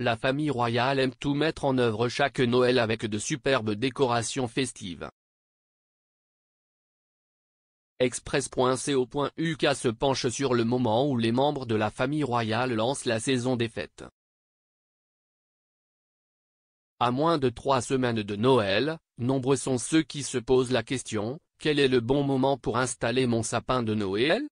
la famille royale aime tout mettre en œuvre chaque Noël avec de superbes décorations festives. Express.co.uk se penche sur le moment où les membres de la famille royale lancent la saison des fêtes. À moins de 3 semaines de Noël, nombreux sont ceux qui se posent la question, quel est le bon moment pour installer mon sapin de Noël?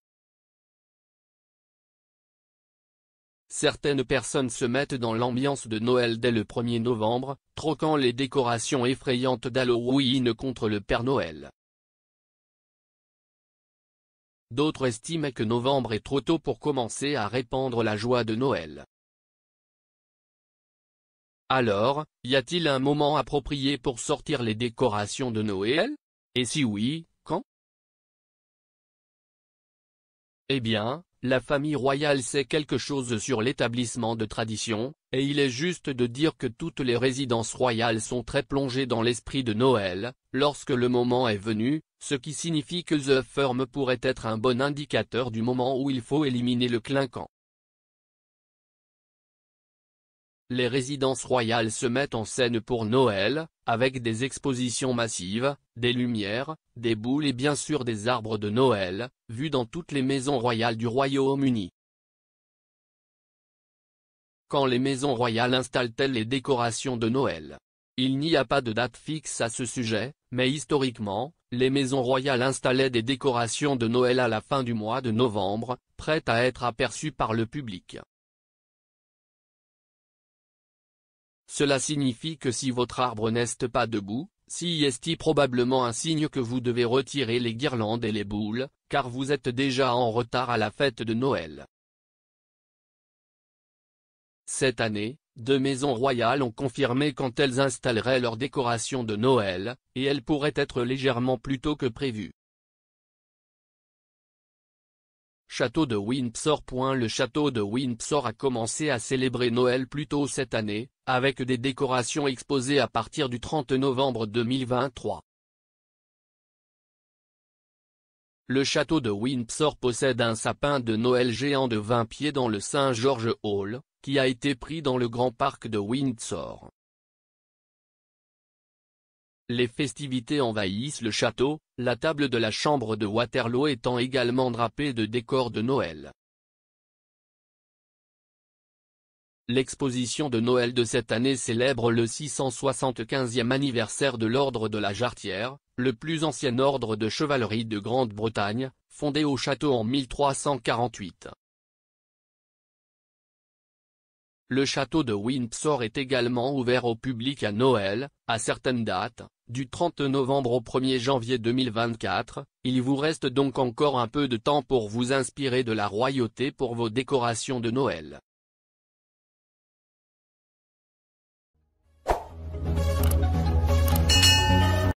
Certaines personnes se mettent dans l'ambiance de Noël dès le 1er novembre, troquant les décorations effrayantes d'Halloween contre le Père Noël. D'autres estiment que novembre est trop tôt pour commencer à répandre la joie de Noël. Alors, y a-t-il un moment approprié pour sortir les décorations de Noël? Et si oui, quand? Eh bien, la famille royale sait quelque chose sur l'établissement de tradition, et il est juste de dire que toutes les résidences royales sont très plongées dans l'esprit de Noël, lorsque le moment est venu, ce qui signifie que The Firm pourrait être un bon indicateur du moment où il faut éliminer le clinquant. Les résidences royales se mettent en scène pour Noël, avec des expositions massives, des lumières, des boules et bien sûr des arbres de Noël, vus dans toutes les maisons royales du Royaume-Uni. Quand les maisons royales installent-elles les décorations de Noël? Il n'y a pas de date fixe à ce sujet, mais historiquement, les maisons royales installaient des décorations de Noël à la fin du mois de novembre, prêtes à être aperçues par le public. Cela signifie que si votre arbre n'est pas debout, c'est probablement un signe que vous devez retirer les guirlandes et les boules, car vous êtes déjà en retard à la fête de Noël. Cette année, 2 maisons royales ont confirmé quand elles installeraient leurs décorations de Noël, et elles pourraient être légèrement plus tôt que prévu. Château de Windsor. Le château de Windsor a commencé à célébrer Noël plus tôt cette année, avec des décorations exposées à partir du 30 novembre 2023. Le château de Windsor possède un sapin de Noël géant de 20 pieds dans le St. George Hall, qui a été pris dans le Grand Parc de Windsor. Les festivités envahissent le château, la table de la chambre de Waterloo étant également drapée de décors de Noël. L'exposition de Noël de cette année célèbre le 675e anniversaire de l'ordre de la Jarretière, le plus ancien ordre de chevalerie de Grande-Bretagne, fondé au château en 1348. Le château de Windsor est également ouvert au public à Noël, à certaines dates, du 30 novembre au 1er janvier 2024, il vous reste donc encore un peu de temps pour vous inspirer de la royauté pour vos décorations de Noël.